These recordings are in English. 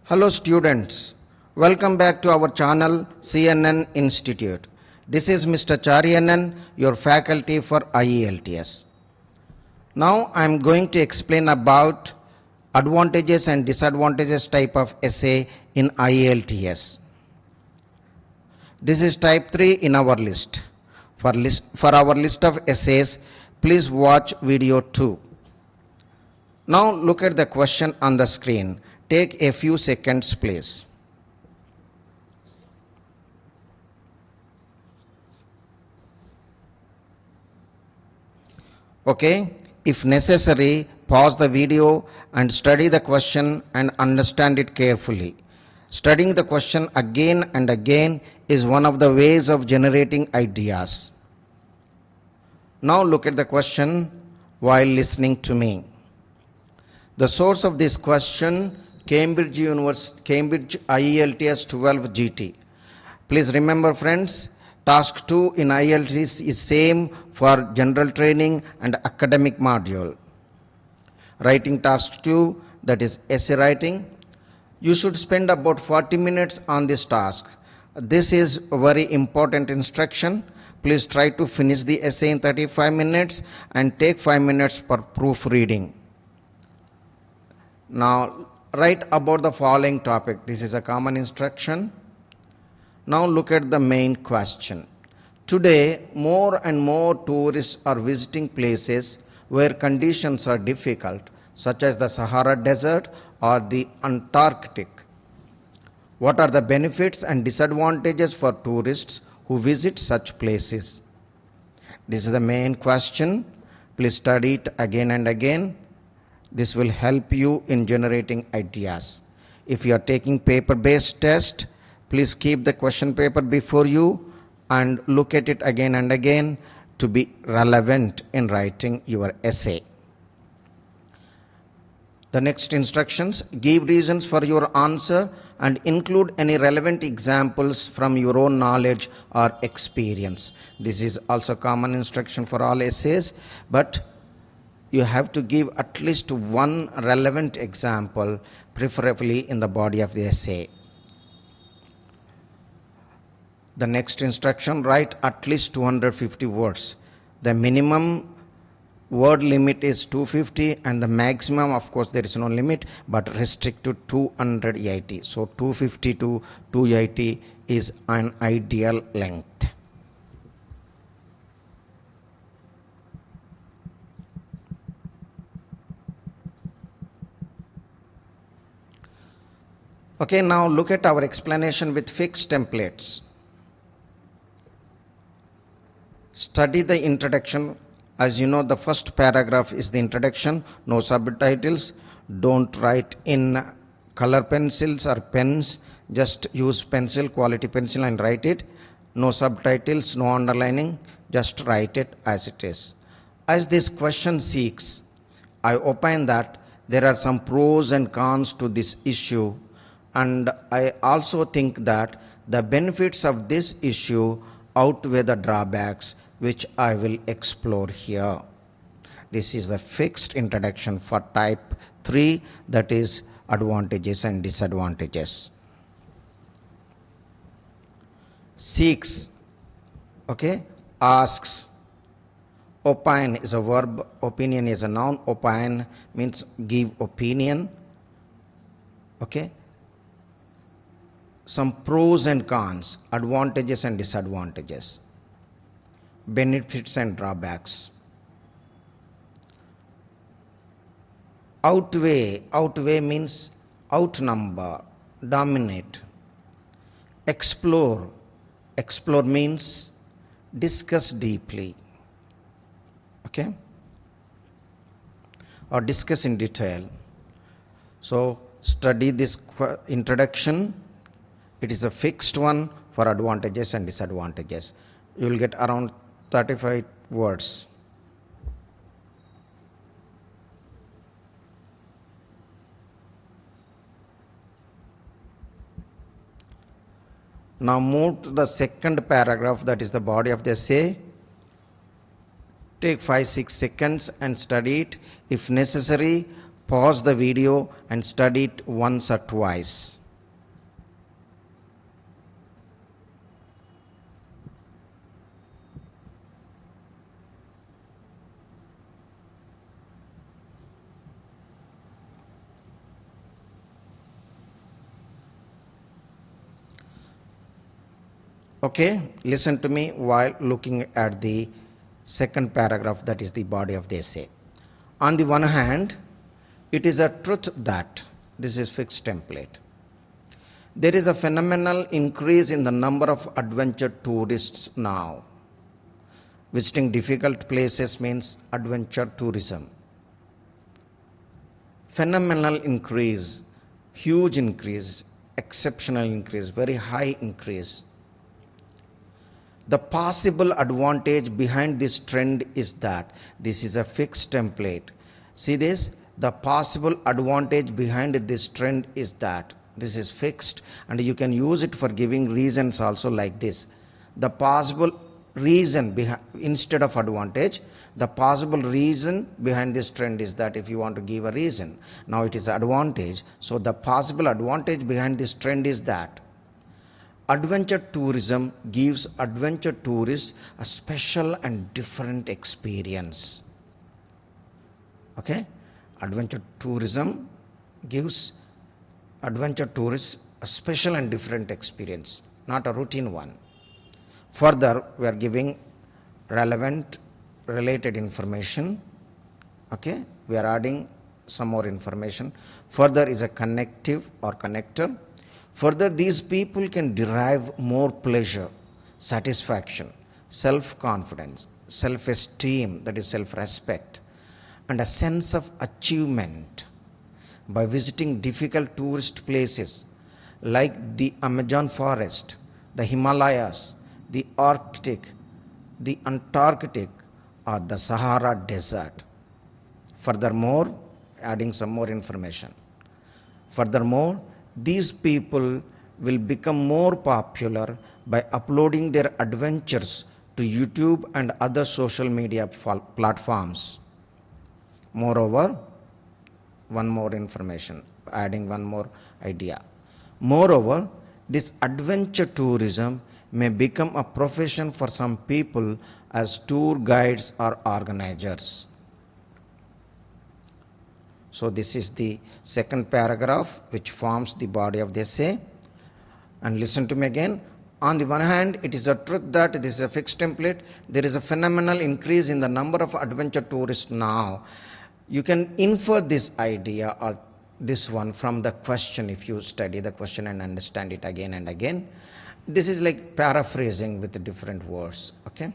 Hello students, welcome back to our channel CNN Institute. This is Mr. Charyanan, your faculty for IELTS. Now I am going to explain about advantages and disadvantages type of essay in IELTS. This is type 3 in our list. For our list of essays, please watch video 2. Now look at the question on the screen. Take a few seconds, please. Okay, if necessary, pause the video and study the question and understand it carefully. Studying the question again and again is one of the ways of generating ideas. Now look at the question while listening to me. The source of this question, Cambridge IELTS 12 GT. Please remember friends, task 2 in IELTS is same for general training and academic module. Writing task 2, that is essay writing. You should spend about 40 minutes on this task. This is a very important instruction. Please try to finish the essay in 35 minutes and take 5 minutes for proofreading. Now write about the following topic. This is a common instruction. Now look at the main question. Today, more and more tourists are visiting places where conditions are difficult, such as the Sahara Desert or the Antarctic. What are the benefits and disadvantages for tourists who visit such places? This is the main question. Please study it again and again. This will help you in generating ideas. If you are taking paper-based test, please keep the question paper before you and look at it again and again to be relevant in writing your essay. The next instructions, give reasons for your answer and include any relevant examples from your own knowledge or experience. This is also common instruction for all essays, but you have to give at least one relevant example, preferably in the body of the essay. The next instruction, write at least 250 words. The minimum word limit is 250 and the maximum, of course, there is no limit, but restrict to 280. So 250 to 280 is an ideal length. Okay, now look at our explanation with fixed templates. Study the introduction. As you know, the first paragraph is the introduction, no subtitles. Don't write in color pencils or pens. Just use pencil, quality pencil, and write it. No subtitles, no underlining. Just write it as it is. As this question seeks, I opine that there are some pros and cons to this issue. And I also think that the benefits of this issue outweigh the drawbacks, which I will explore here. This is the fixed introduction for type 3, that is advantages and disadvantages. Seeks, okay, asks. Opine is a verb, opinion is a noun. Opine means give opinion, okay. Some pros and cons, advantages and disadvantages, benefits and drawbacks. Outweigh means outnumber, dominate. Explore means discuss deeply, okay, or discuss in detail. So study this introduction. It is a fixed one for advantages and disadvantages. You will get around 35 words. Now move to the second paragraph, that is the body of the essay. Take 5-6 seconds and study it. If necessary, pause the video and study it once or twice. Okay, listen to me while looking at the second paragraph, that is the body of the essay. On the one hand, it is a truth that this is fixed template. There is a phenomenal increase in the number of adventure tourists now. Visiting difficult places means adventure tourism. Phenomenal increase, huge increase, exceptional increase, very high increase. The possible advantage behind this trend is that this is a fixed template. See this? The possible advantage behind this trend is that this is fixed, and you can use it for giving reasons also like this. The possible reason instead of advantage, the possible reason behind this trend is that if you want to give a reason. Now it is advantage. So the possible advantage behind this trend is that adventure tourism gives adventure tourists a special and different experience. Okay? Adventure tourism gives adventure tourists a special and different experience, not a routine one. Further, we are giving relevant, related information. Okay? We are adding some more information. Further is a connective or connector. Further, these people can derive more pleasure, satisfaction, self-confidence, self-esteem, that is self-respect, and a sense of achievement by visiting difficult tourist places like the Amazon forest, the Himalayas, the Arctic, the Antarctic, or the Sahara desert. Furthermore, adding some more information. Furthermore, these people will become more popular by uploading their adventures to YouTube and other social media platforms. Moreover, one more information, adding one more idea. Moreover, this adventure tourism may become a profession for some people as tour guides or organizers. So this is the second paragraph which forms the body of the essay. And listen to me again. On the one hand, it is a truth that this is a fixed template. There is a phenomenal increase in the number of adventure tourists now. You can infer this idea or this one from the question if you study the question and understand it again and again. This is like paraphrasing with different words. Okay?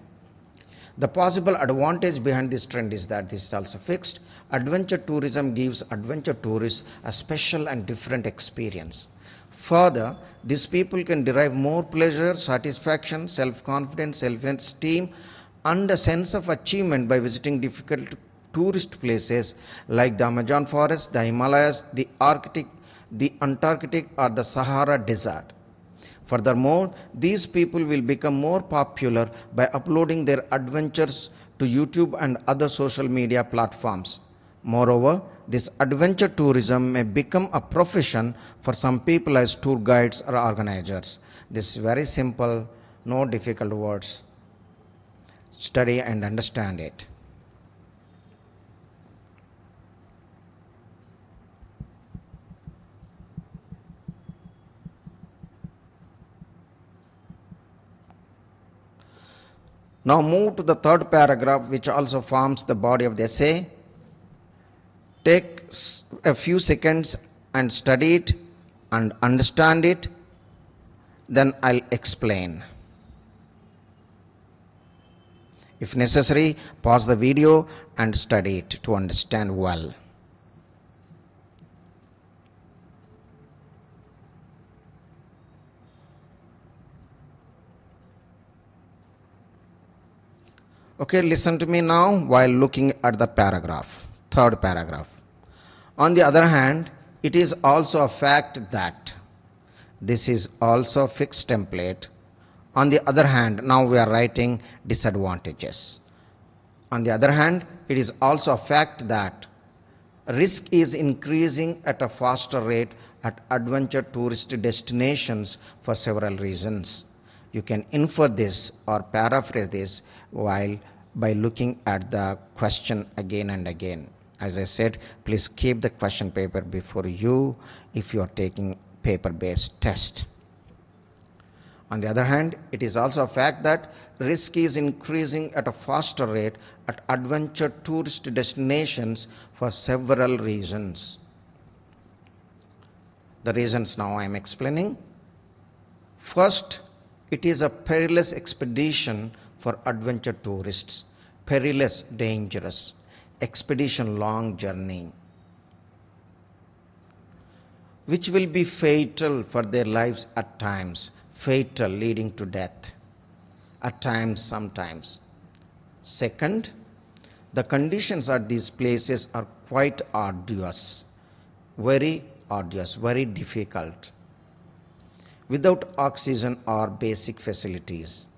The possible advantage behind this trend is that this is also fixed. Adventure tourism gives adventure tourists a special and different experience. Further, these people can derive more pleasure, satisfaction, self-confidence, self-esteem, and a sense of achievement by visiting difficult tourist places like the Amazon forest, the Himalayas, the Arctic, the Antarctic, or the Sahara desert. Furthermore, these people will become more popular by uploading their adventures to YouTube and other social media platforms. Moreover, this adventure tourism may become a profession for some people as tour guides or organizers. This is very simple, no difficult words. Study and understand it. Now move to the third paragraph, which also forms the body of the essay. Take a few seconds and study it and understand it. Then I'll explain. If necessary, pause the video and study it to understand well. Okay, listen to me now while looking at the paragraph, third paragraph. On the other hand, it is also a fact that this is also a fixed template. On the other hand, now we are writing disadvantages. On the other hand, it is also a fact that risk is increasing at a faster rate at adventure tourist destinations for several reasons. You can infer this or paraphrase this by looking at the question again and again. As I said, please keep the question paper before you if you are taking paper-based test. On the other hand, it is also a fact that risk is increasing at a faster rate at adventure tourist destinations for several reasons. The reasons now I am explaining. First, it is a perilous expedition for adventure tourists. Perilous, dangerous. Expedition, long journey, which will be fatal for their lives at times. Fatal, leading to death. At times, sometimes. Second, the conditions at these places are quite arduous. Very arduous, very difficult. Without oxygen or basic facilities.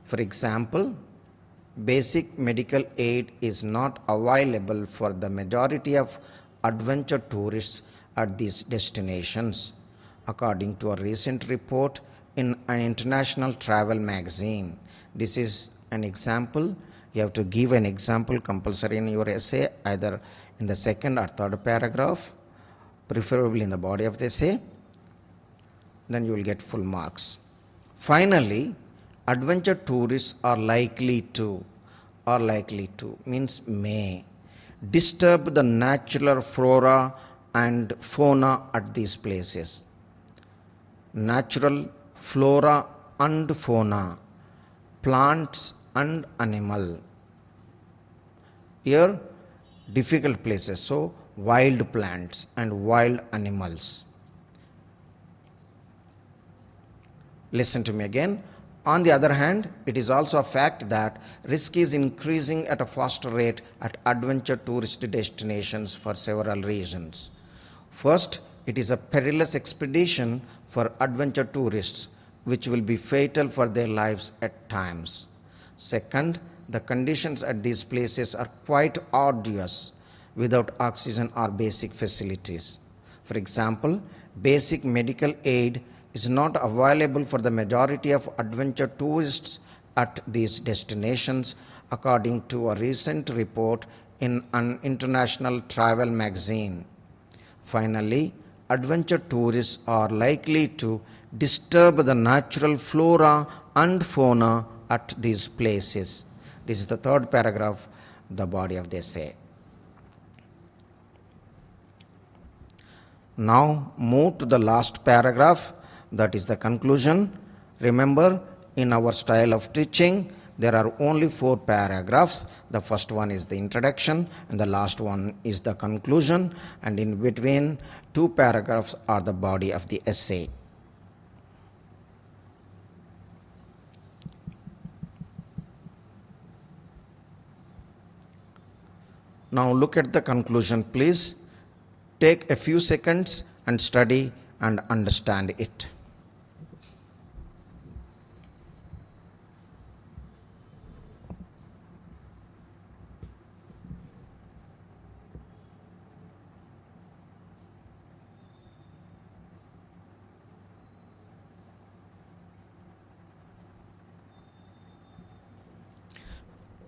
For example, basic medical aid is not available for the majority of adventure tourists at these destinations, according to a recent report in an international travel magazine. This is an example. You have to give an example compulsory in your essay, either in the second or third paragraph, preferably in the body of the essay. Then you will get full marks. Finally, adventure tourists are likely to means may disturb the natural flora and fauna at these places. Natural flora and fauna, plants and animal. Here, difficult places, so wild plants and wild animals. Listen to me again. On the other hand, it is also a fact that risk is increasing at a faster rate at adventure tourist destinations for several reasons. First, it is a perilous expedition for adventure tourists, which will be fatal for their lives at times. Second, the conditions at these places are quite arduous without oxygen or basic facilities. For example, basic medical aid is not available for the majority of adventure tourists at these destinations, according to a recent report in an international travel magazine. Finally, adventure tourists are likely to disturb the natural flora and fauna at these places. This is the third paragraph, the body of the essay. Now move to the last paragraph, that is the conclusion. Remember, in our style of teaching, there are only 4 paragraphs. The first one is the introduction and the last one is the conclusion, and in between 2 paragraphs are the body of the essay. Now look at the conclusion, please. Take a few seconds and study and understand it.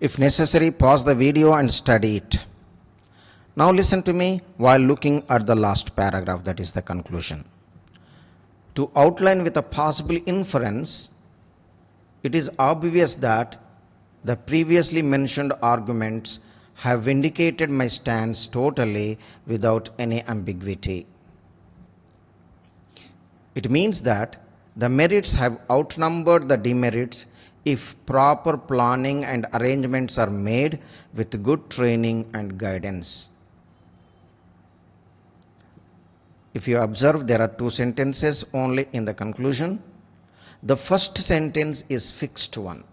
If necessary, pause the video and study it. Now listen to me while looking at the last paragraph, that is the conclusion. To outline with a possible inference, it is obvious that the previously mentioned arguments have vindicated my stance totally without any ambiguity. It means that the merits have outnumbered the demerits if proper planning and arrangements are made with good training and guidance. If you observe, there are 2 sentences only in the conclusion. The first sentence is fixed one.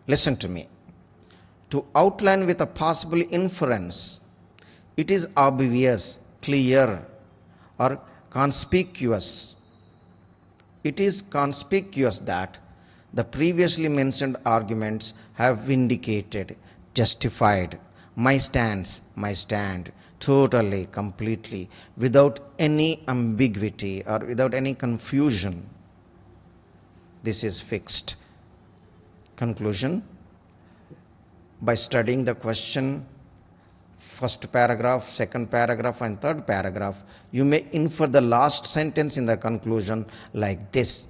Listen to me. To outline with a possible inference, it is obvious, clear, or conspicuous. It is conspicuous that the previously mentioned arguments have vindicated, justified my stand, totally, completely, without any ambiguity or without any confusion. This is fixed. Conclusion. By studying the question, first paragraph, second paragraph, and third paragraph, you may infer the last sentence in the conclusion like this.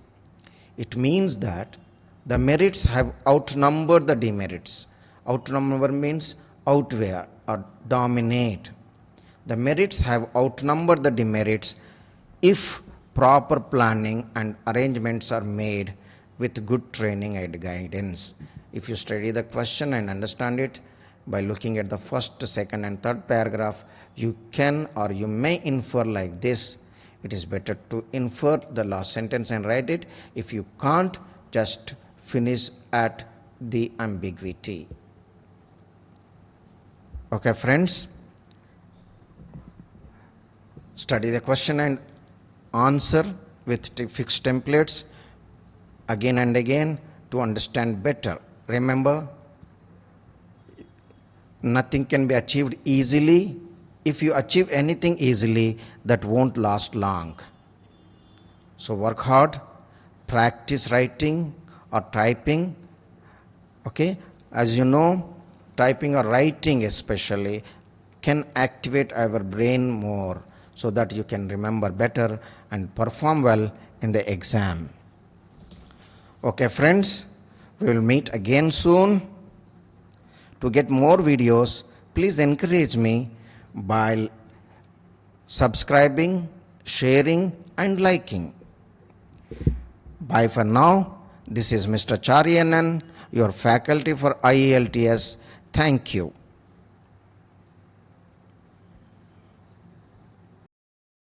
It means that the merits have outnumbered the demerits. Outnumber means outweigh or dominate. The merits have outnumbered the demerits if proper planning and arrangements are made with good training and guidance. If you study the question and understand it by looking at the first, second, and third paragraph, you can or you may infer like this. It is better to infer the last sentence and write it. If you can't, just finish at the ambiguity. Okay, friends, study the question and answer with fixed templates again and again to understand better. Remember, nothing can be achieved easily. If you achieve anything easily, that won't last long. So work hard, practice writing or typing. Okay, as you know, typing or writing especially can activate our brain more so that you can remember better and perform well in the exam. Okay, friends, we will meet again soon. To get more videos, please encourage me by subscribing, sharing, and liking. Bye for now. This is Mr. Charyanan, your faculty for IELTS. Thank you.